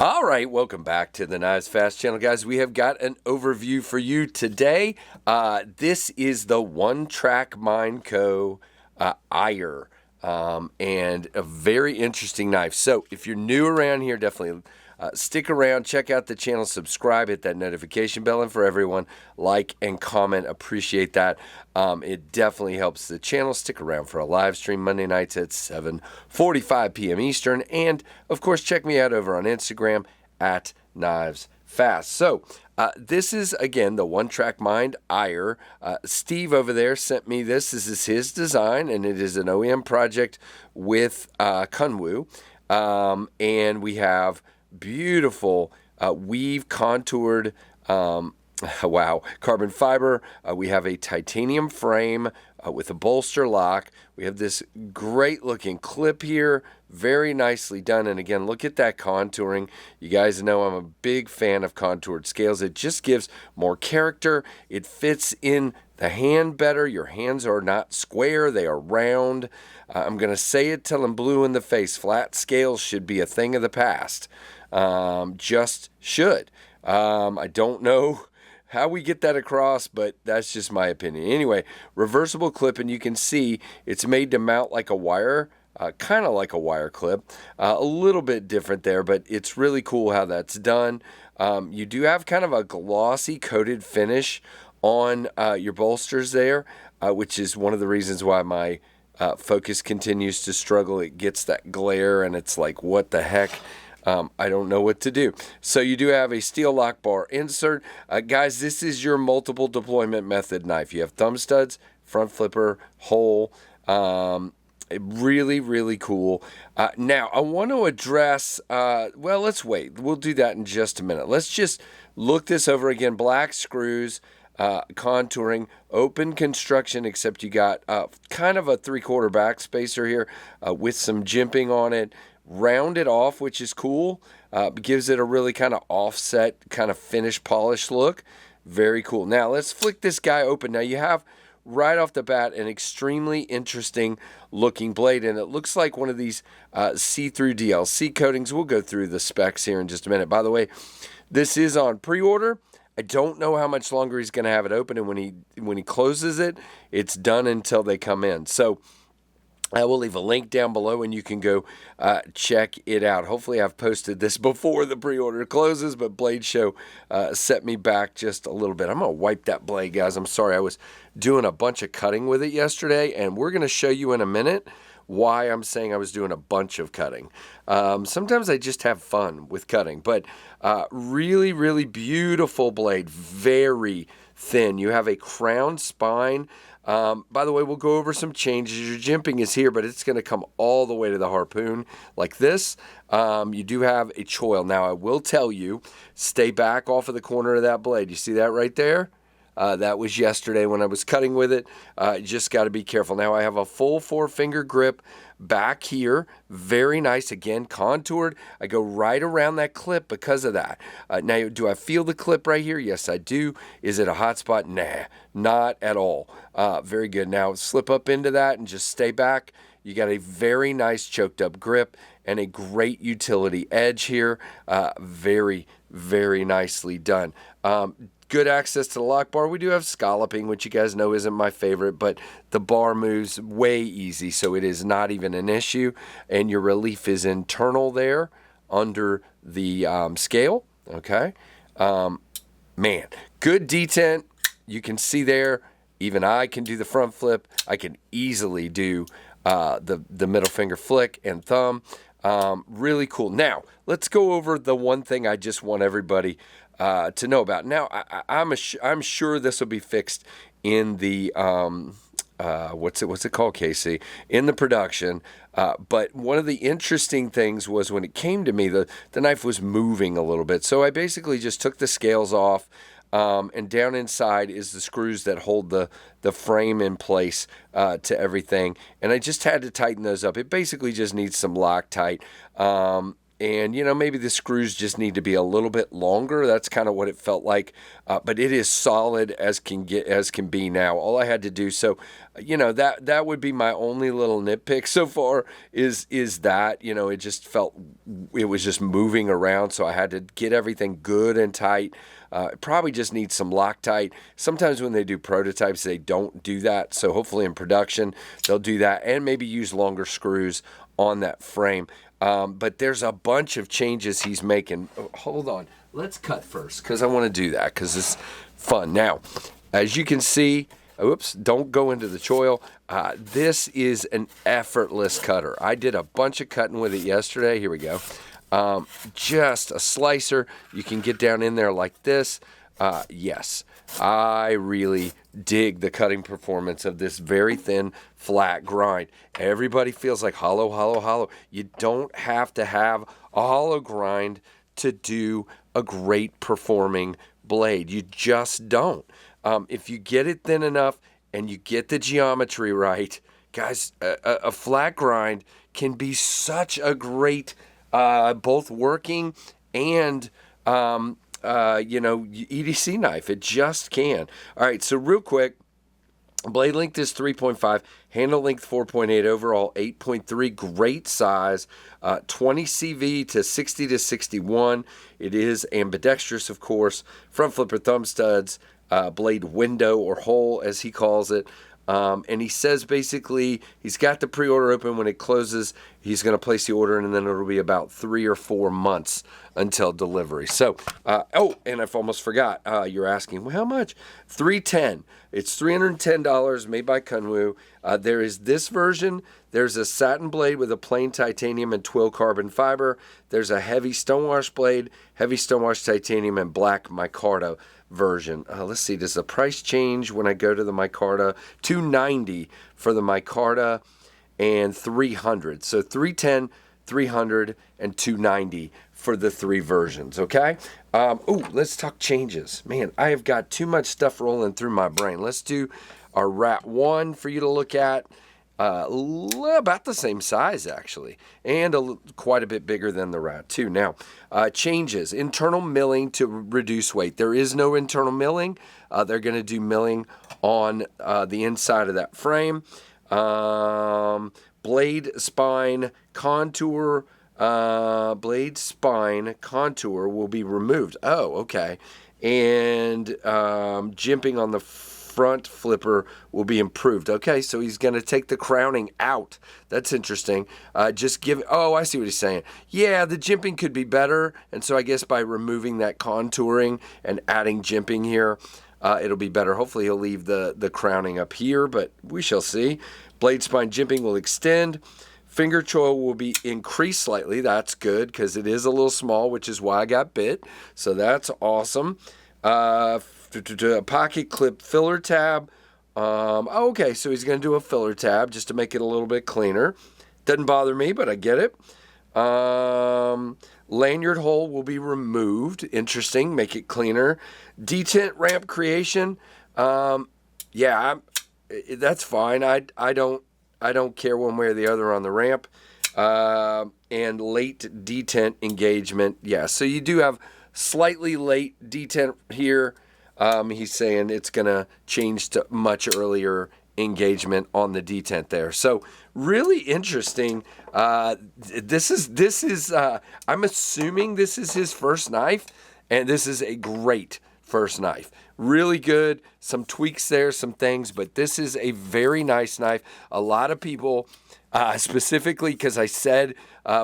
All right, welcome back to the Knives Fast channel, guys. We have got an overview for you today. This is the One Track Mind Co. Ire, and a very interesting knife. So if you're new around here, definitely stick around, check out the channel, subscribe, hit that notification bell, and for everyone, like and comment. Appreciate that. It definitely helps the channel. Stick around for a live stream Monday nights at 7:45 p.m. Eastern. And, of course, check me out over on Instagram at Knives Fast. So, this is, again, the One Track Mind Ire. Steve over there sent me this. This is his design, and it is an OEM project with Kunwu. And we have beautiful weave contoured carbon fiber. We have a titanium frame with a bolster lock. We have this great looking clip here, very nicely done. And again, look at that contouring. You guys know I'm a big fan of contoured scales. It just gives more character. It fits in the hand better. Your hands are not square, they are round. I'm going to say it till I'm blue in the face. Flat scales should be a thing of the past. Just should. I don't know how we get that across, but that's just my opinion. Anyway, reversible clip, and you can see it's made to mount like a wire, kind of like a wire clip. A little bit different there, but it's really cool how that's done. You do have kind of a glossy coated finish on your bolsters there, which is one of the reasons why my Focus continues to struggle. It gets that glare, and it's like, what the heck? I don't know what to do. So you do have a steel lock bar insert. Guys, this is your multiple deployment method knife. You have thumb studs, front flipper, hole. Really, really cool. Now, I want to address, well, let's wait. We'll do that in just a minute. Let's just look this over again. Black screws. Contouring, open construction, except you got kind of a 3/4 back spacer here with some jimping on it. Rounded off, which is cool. Gives it a really kind of offset, kind of finish polish look. Very cool. Now, let's flick this guy open. Now, you have right off the bat an extremely interesting looking blade, and it looks like one of these see-through DLC coatings. We'll go through the specs here in just a minute. By the way, this is on pre-order. I don't know how much longer he's going to have it open, and when he closes it, it's done until they come in. So I will leave a link down below, and you can go check it out. Hopefully I've posted this before the pre-order closes, but Blade Show set me back just a little bit. I'm going to wipe that blade, guys. I'm sorry. I was doing a bunch of cutting with it yesterday, and we're going to show you in a minute why I'm saying I was doing a bunch of cutting. Sometimes I just have fun with cutting, but really, really beautiful blade, very thin. You have a crown spine. By the way, we'll go over some changes. Your jimping is here, but it's going to come all the way to the harpoon like this. You do have a choil. Now, I will tell you, stay back off of the corner of that blade. You see that right there? That was yesterday when I was cutting with it. Just got to be careful. Now I have a full 4-finger grip back here. Very nice. Again, contoured. I go right around that clip because of that. Now, do I feel the clip right here? Yes, I do. Is it a hot spot? Nah, not at all. Very good. Now slip up into that and just stay back. You got a very nice choked up grip and a great utility edge here. Very, very nicely done. Good access to the lock bar. We do have scalloping, which you guys know isn't my favorite, but the bar moves way easy, so it is not even an issue. And your relief is internal there under the scale. Okay. Man, good detent. You can see there, even I can do the front flip. I can easily do the middle finger flick and thumb. Really cool. Now, let's go over the one thing I just want everybody to know about. Now, I'm sure this will be fixed in the what's it called, Casey? In the production. But one of the interesting things was when it came to me, the knife was moving a little bit. So I basically just took the scales off, and down inside is the screws that hold the frame in place to everything. And I just had to tighten those up. It basically just needs some Loctite. And, maybe the screws just need to be a little bit longer. That's kind of what it felt like. But it is solid as can be now. All I had to do, so, that would be my only little nitpick so far is that, it just felt, it was just moving around. So I had to get everything good and tight. It probably just needs some Loctite. Sometimes when they do prototypes, they don't do that. So hopefully in production, they'll do that and maybe use longer screws on that frame. But there's a bunch of changes he's making. Oh, hold on. Let's cut first because I want to do that because it's fun. Now, as you can see, oops, don't go into the choil. This is an effortless cutter. I did a bunch of cutting with it yesterday. Here we go. Just a slicer. You can get down in there like this. Yes, I really dig the cutting performance of this very thin, flat grind. Everybody feels like hollow, hollow, hollow. You don't have to have a hollow grind to do a great performing blade. You just don't. If you get it thin enough and you get the geometry right, guys, a flat grind can be such a great both working and EDC knife. It just can. All right, so real quick, blade length is 3.5, handle length 4.8, overall 8.3, great size, 20 CV to 60 to 61. It is ambidextrous, of course, front flipper thumb studs, blade window or hole as he calls it. And he says basically he's got the pre-order open. When it closes, he's going to place the order, and then it'll be about 3 or 4 months until delivery. So, and I've almost forgot. You're asking, well, how much? $310. It's $310 made by Kunwu. There is this version. There's a satin blade with a plain titanium and twill carbon fiber. There's a heavy stonewash blade, heavy stonewash titanium, and black micarta version. Let's see, does the price change when I go to the micarta? $290 for the micarta and $300. So $310, $300, and $290 for the 3 versions, okay? Let's talk changes. Man, I have got too much stuff rolling through my brain. Let's do our Rat 1 for you to look at. About the same size, actually, and quite a bit bigger than the Rat 2. Now, changes. Internal milling to reduce weight. There is no internal milling. They're going to do milling on the inside of that frame. Blade spine contour. Blade spine contour will be removed. Oh, okay. And jimping on the front flipper will be improved. Okay, so he's going to take the crowning out. That's interesting. I see what he's saying. Yeah, the jimping could be better, and so I guess by removing that contouring and adding jimping here, it'll be better. Hopefully he'll leave the crowning up here, but we shall see. Blade spine jimping will extend. Finger choil will be increased slightly. That's good because it is a little small, which is why I got bit. So that's awesome. A pocket clip filler tab. Okay, so he's going to do a filler tab just to make it a little bit cleaner. Doesn't bother me, but I get it. Lanyard hole will be removed. Interesting, make it cleaner. Detent ramp creation. That's fine. I don't care one way or the other on the ramp. And late detent engagement. Yeah, so you do have slightly late detent here. He's saying it's going to change to much earlier engagement on the detent there. So really interesting. This is I'm assuming this is his first knife, and this is a great first knife. Really good. Some tweaks there, some things, but this is a very nice knife. A lot of people, specifically because I said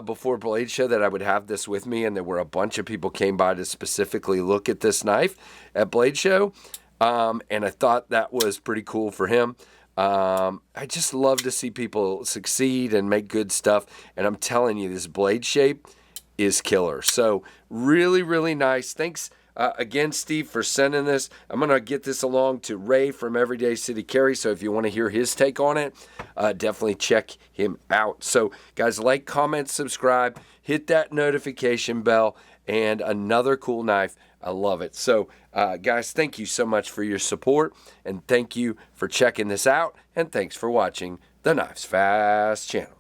before Blade Show that I would have this with me, and there were a bunch of people came by to specifically look at this knife at Blade Show, and I thought that was pretty cool for him. I just love to see people succeed and make good stuff, and I'm telling you, this blade shape is killer. So really, really nice. Thanks again, Steve, for sending this. I'm going to get this along to Ray from Everyday City Carry, so if you want to hear his take on it, definitely check him out. So, guys, like, comment, subscribe, hit that notification bell, and another cool knife. I love it. So, guys, thank you so much for your support, and thank you for checking this out, and thanks for watching the Knives Fast channel.